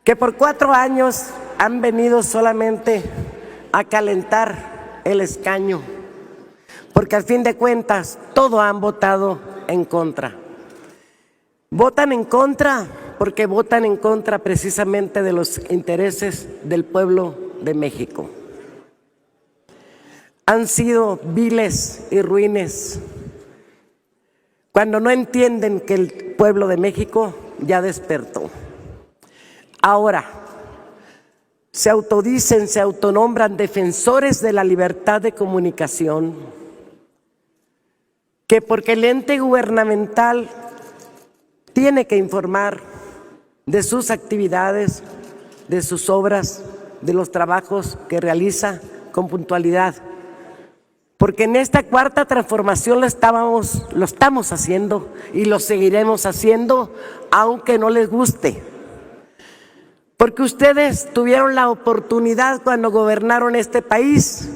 que por 4 años han venido solamente a calentar el escaño, porque al fin de cuentas todo han votado en contra. Votan en contra porque votan en contra precisamente de los intereses del pueblo de México. Han sido viles y ruines cuando no entienden que el pueblo de México ya despertó. Ahora se autodicen, se autonombran defensores de la libertad de comunicación, que porque el ente gubernamental tiene que informar de sus actividades, de sus obras, de los trabajos que realiza con puntualidad. Porque en esta cuarta transformación lo estamos haciendo y lo seguiremos haciendo, aunque no les guste. Porque ustedes tuvieron la oportunidad cuando gobernaron este país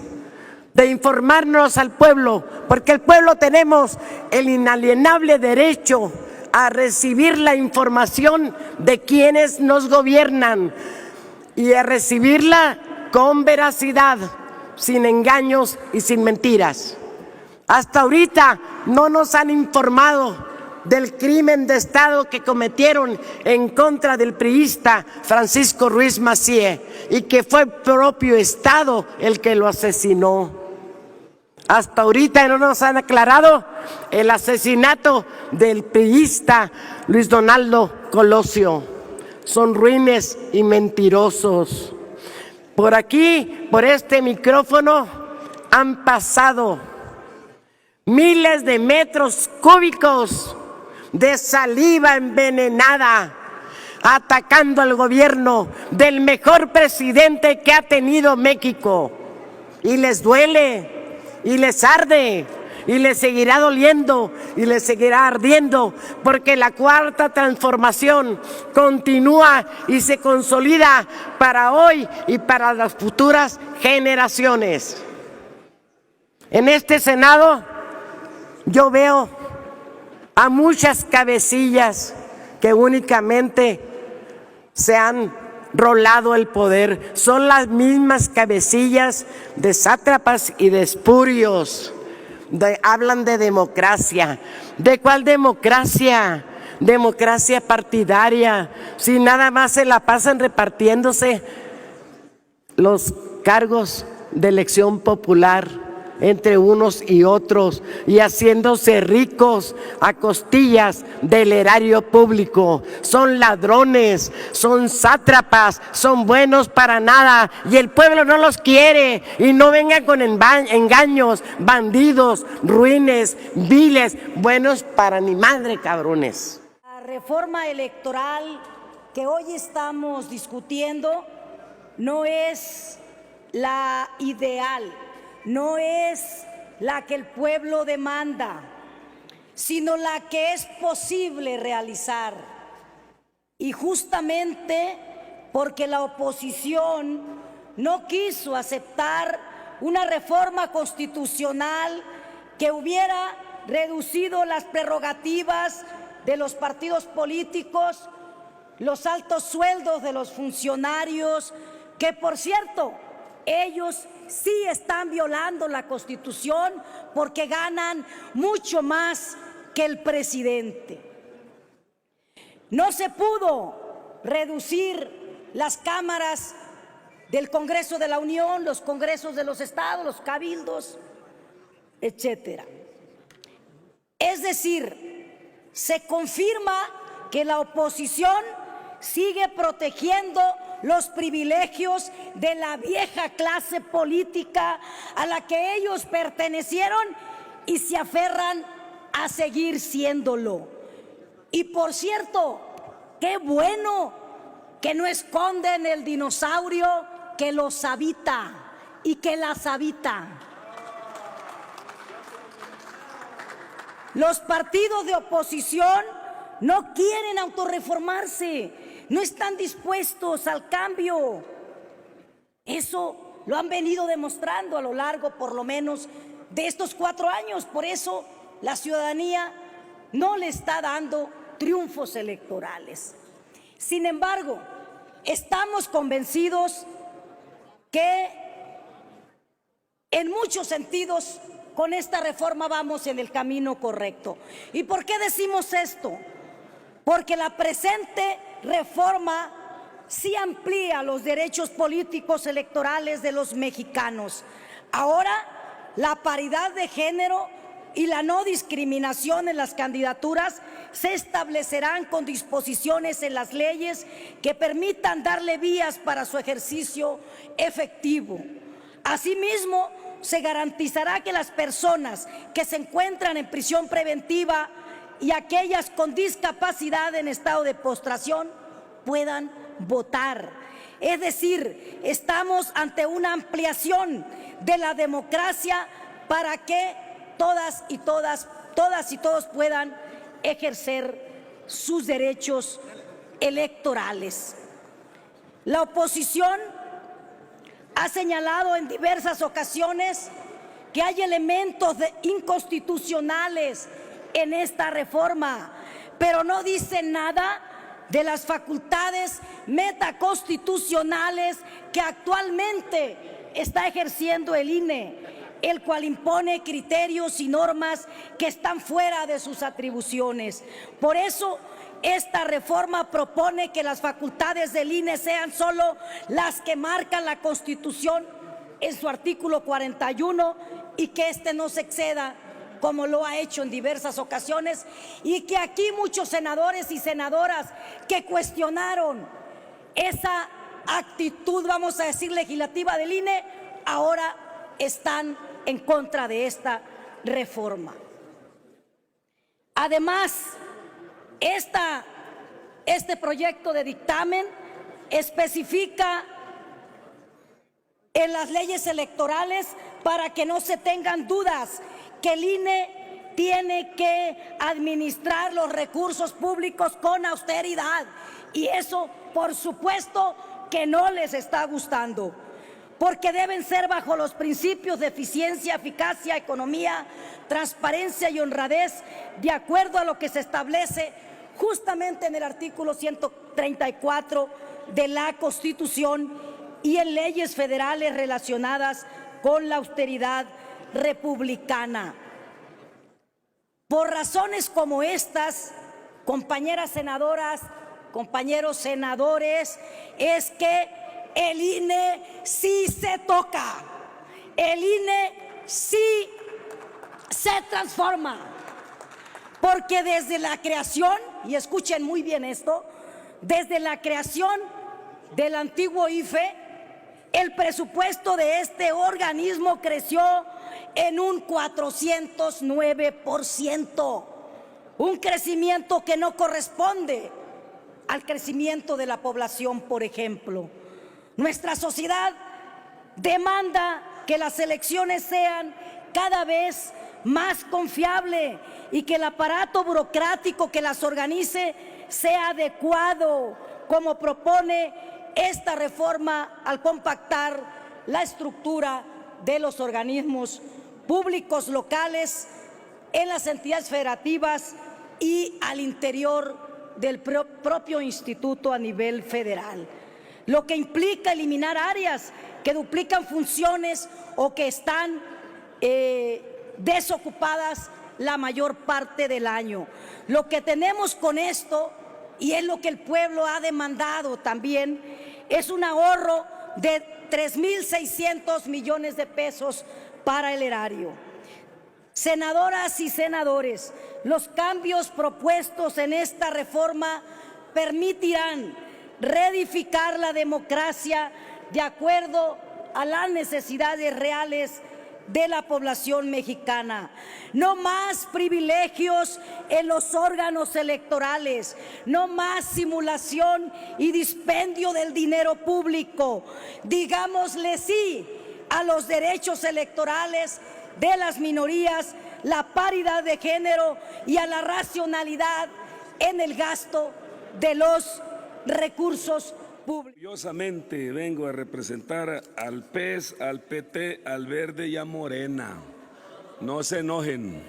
de informarnos al pueblo, porque el pueblo tenemos el inalienable derecho a recibir la información de quienes nos gobiernan y a recibirla con veracidad, sin engaños y sin mentiras. Hasta ahorita no nos han informado del crimen de Estado que cometieron en contra del priista Francisco Ruiz Massieu y que fue el propio Estado el que lo asesinó. Hasta ahorita no nos han aclarado el asesinato del priista Luis Donaldo Colosio. Son ruines y mentirosos. Por aquí, por este micrófono, han pasado miles de metros cúbicos de saliva envenenada, atacando al gobierno del mejor presidente que ha tenido México. Y les duele, y les arde, y les seguirá doliendo, y les seguirá ardiendo, porque la cuarta transformación continúa y se consolida para hoy y para las futuras generaciones. En este Senado yo veo a muchas cabecillas que únicamente se han rolado el poder. Son las mismas cabecillas de sátrapas y de espurios. Hablan de democracia. ¿De cuál democracia? Democracia partidaria. Si nada más se la pasan repartiéndose los cargos de elección popular entre unos y otros y haciéndose ricos a costillas del erario público. Son ladrones, son sátrapas, son buenos para nada y el pueblo no los quiere. Y no vengan con engaños, bandidos, ruines, viles, buenos para ni madre, cabrones. La reforma electoral que hoy estamos discutiendo no es la ideal, no es la que el pueblo demanda, sino la que es posible realizar. Y justamente porque la oposición no quiso aceptar una reforma constitucional que hubiera reducido las prerrogativas de los partidos políticos, los altos sueldos de los funcionarios, que por cierto, ellos sí están violando la Constitución porque ganan mucho más que el presidente. No se pudo reducir las cámaras del Congreso de la Unión, los congresos de los estados, los cabildos, etcétera. Es decir, se confirma que la oposición sigue protegiendo los privilegios de la vieja clase política a la que ellos pertenecieron y se aferran a seguir siéndolo. Y por cierto, qué bueno que no esconden el dinosaurio que los habita y que las habita. Los partidos de oposición no quieren autorreformarse, no están dispuestos al cambio. Eso lo han venido demostrando a lo largo, por lo menos, de estos 4 años. Por eso la ciudadanía no le está dando triunfos electorales. Sin embargo, estamos convencidos que en muchos sentidos con esta reforma vamos en el camino correcto. ¿Y por qué decimos esto? Porque la presente reforma sí amplía los derechos políticos electorales de los mexicanos. Ahora, la paridad de género y la no discriminación en las candidaturas se establecerán con disposiciones en las leyes que permitan darle vías para su ejercicio efectivo. Asimismo, se garantizará que las personas que se encuentran en prisión preventiva y aquellas con discapacidad en estado de postración puedan votar. Es decir, estamos ante una ampliación de la democracia para que todas y todos puedan ejercer sus derechos electorales. La oposición ha señalado en diversas ocasiones que hay elementos inconstitucionales en esta reforma, pero no dice nada de las facultades metaconstitucionales que actualmente está ejerciendo el INE, el cual impone criterios y normas que están fuera de sus atribuciones. Por eso, esta reforma propone que las facultades del INE sean solo las que marcan la Constitución en su artículo 41 y que éste no se exceda, como lo ha hecho en diversas ocasiones, y que aquí muchos senadores y senadoras que cuestionaron esa actitud, vamos a decir, legislativa del INE, ahora están en contra de esta reforma. Además, este proyecto de dictamen especifica en las leyes electorales, para que no se tengan dudas, que el INE tiene que administrar los recursos públicos con austeridad, y eso, por supuesto, que no les está gustando, porque deben ser bajo los principios de eficiencia, eficacia, economía, transparencia y honradez, de acuerdo a lo que se establece justamente en el artículo 134 de la Constitución y en leyes federales relacionadas con la austeridad republicana. Por razones como estas, compañeras senadoras, compañeros senadores, es que el INE sí se toca, el INE sí se transforma, porque desde la creación, y escuchen muy bien esto, desde la creación del antiguo IFE, el presupuesto de este organismo creció en un 409%, un crecimiento que no corresponde al crecimiento de la población, por ejemplo. Nuestra sociedad demanda que las elecciones sean cada vez más confiables y que el aparato burocrático que las organice sea adecuado, como propone esta reforma al compactar la estructura de los organismos públicos locales en las entidades federativas y al interior del propio instituto a nivel federal, lo que implica eliminar áreas que duplican funciones o que están desocupadas la mayor parte del año. Lo que tenemos con esto, y es lo que el pueblo ha demandado también, es un ahorro de 3.600 millones de pesos para el erario. Senadoras y senadores, los cambios propuestos en esta reforma permitirán reedificar la democracia de acuerdo a las necesidades reales de la población mexicana. No más privilegios en los órganos electorales, no más simulación y dispendio del dinero público. Digámosle sí a los derechos electorales de las minorías, la paridad de género y a la racionalidad en el gasto de los recursos públicos. Orgullosamente vengo a representar al PES, al PT, al Verde y a Morena. No se enojen.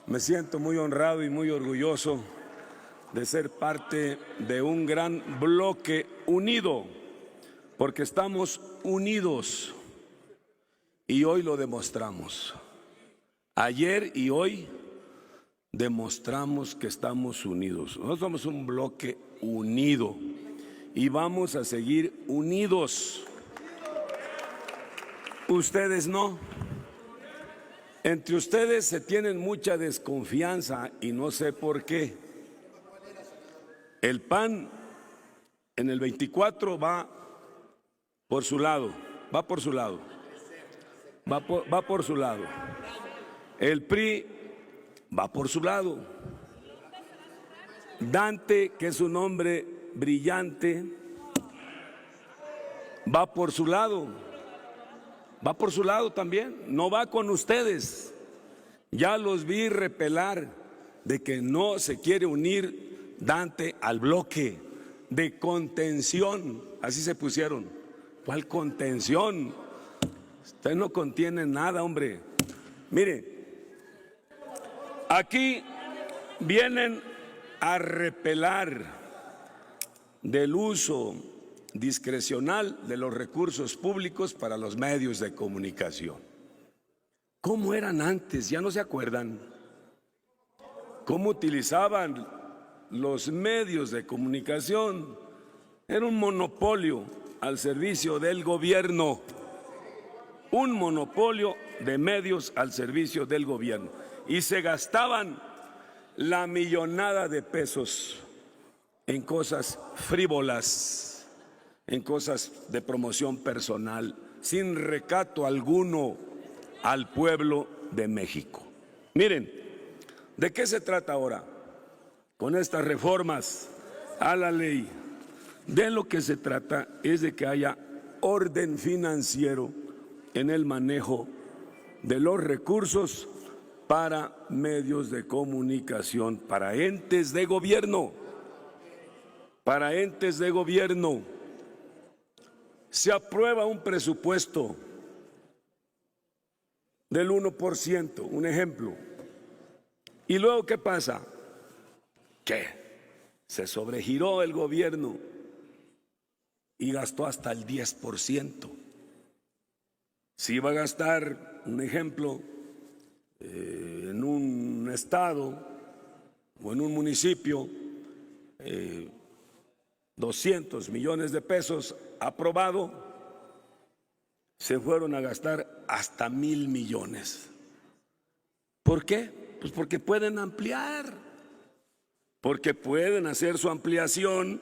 Me siento muy honrado y muy orgulloso de ser parte de un gran bloque unido, porque estamos unidos y hoy lo demostramos. Ayer y hoy demostramos que estamos unidos. Nosotros somos un bloque unido y vamos a seguir unidos. Ustedes no. Entre ustedes se tienen mucha desconfianza y no sé por qué. El PAN en el 24 va por su lado, va por su lado. El PRI va por su lado. Dante, que es un hombre brillante, va por su lado. Va por su lado también, no va con ustedes. Ya los vi repelar de que no se quiere unir Dante al bloque de contención. Así se pusieron. ¿Cuál contención? Usted no contiene nada, hombre. Mire, aquí vienen a repelar del uso discrecional de los recursos públicos para los medios de comunicación. ¿Cómo eran antes? ¿Ya no se acuerdan? ¿Cómo utilizaban los medios de comunicación? Era un monopolio al servicio del gobierno. Un monopolio de medios al servicio del gobierno. Y se gastaban la millonada de pesos en cosas frívolas, en cosas de promoción personal, sin recato alguno al pueblo de México. Miren, ¿de qué se trata ahora? Con estas reformas a la ley, de lo que se trata es de que haya orden financiero en el manejo de los recursos para medios de comunicación, para entes de gobierno. Para entes de gobierno. Se aprueba un presupuesto del 1%, un ejemplo. ¿Y luego qué pasa? ¿Qué? Se sobregiró el gobierno y gastó hasta el 10%. Si iba a gastar, un ejemplo, en un estado o en un municipio, 200 millones de pesos aprobado, se fueron a gastar hasta 1,000 millones. ¿Por qué? Pues porque pueden ampliar, porque pueden hacer su ampliación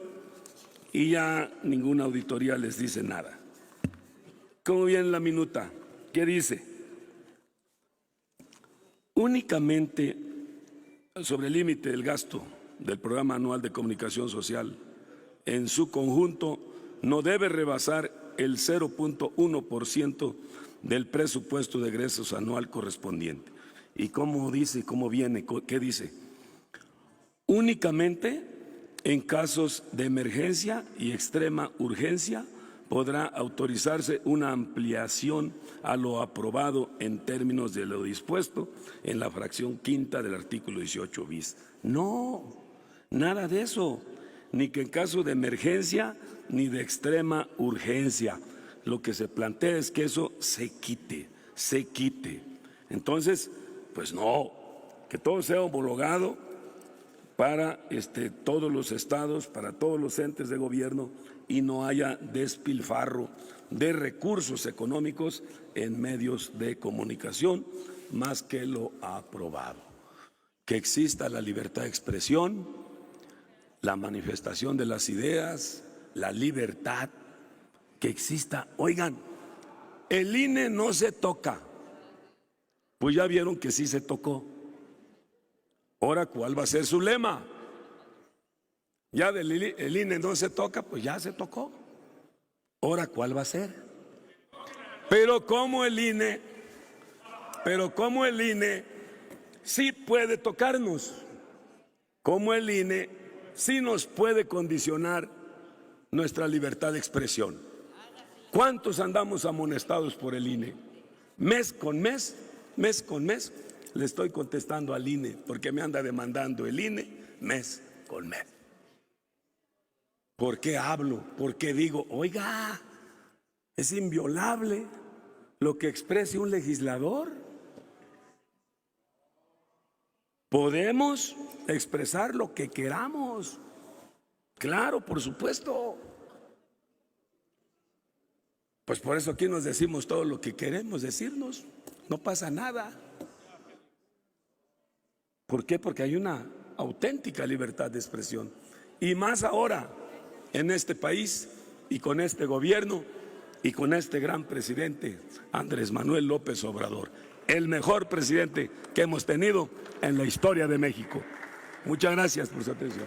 y ya ninguna auditoría les dice nada. ¿Cómo viene la minuta? ¿Qué dice? Únicamente sobre el límite del gasto del Programa Anual de Comunicación Social en su conjunto no debe rebasar el 0.1% del presupuesto de egresos anual correspondiente. ¿Y cómo dice? ¿Cómo viene? ¿Qué dice? Únicamente en casos de emergencia y extrema urgencia podrá autorizarse una ampliación a lo aprobado en términos de lo dispuesto en la fracción quinta del artículo 18 bis. No, nada de eso, ni que en caso de emergencia ni de extrema urgencia. Lo que se plantea es que eso se quite. Entonces, pues no, que todo sea homologado para todos los estados, para todos los entes de gobierno y no haya despilfarro de recursos económicos en medios de comunicación más que lo aprobado. Que exista la libertad de expresión, la manifestación de las ideas, la libertad, que exista. Oigan, el INE no se toca, pues ya vieron que sí se tocó. Ahora, ¿cuál va a ser su lema? Ya el INE no se toca, pues ya se tocó. Ahora, ¿cuál va a ser? Pero como el INE sí puede tocarnos, como el INE sí nos puede condicionar nuestra libertad de expresión. ¿Cuántos andamos amonestados por el INE? Mes con mes, le estoy contestando al INE porque me anda demandando el INE mes Colmet. ¿Por qué hablo? ¿Por qué digo? Oiga, es inviolable lo que exprese un legislador. Podemos expresar lo que queramos. Claro, por supuesto. Pues por eso aquí nos decimos todo lo que queremos decirnos. No pasa nada. ¿Por qué? Porque hay una auténtica libertad de expresión. Y más ahora, en este país y con este gobierno y con este gran presidente, Andrés Manuel López Obrador. El mejor presidente que hemos tenido en la historia de México. Muchas gracias por su atención.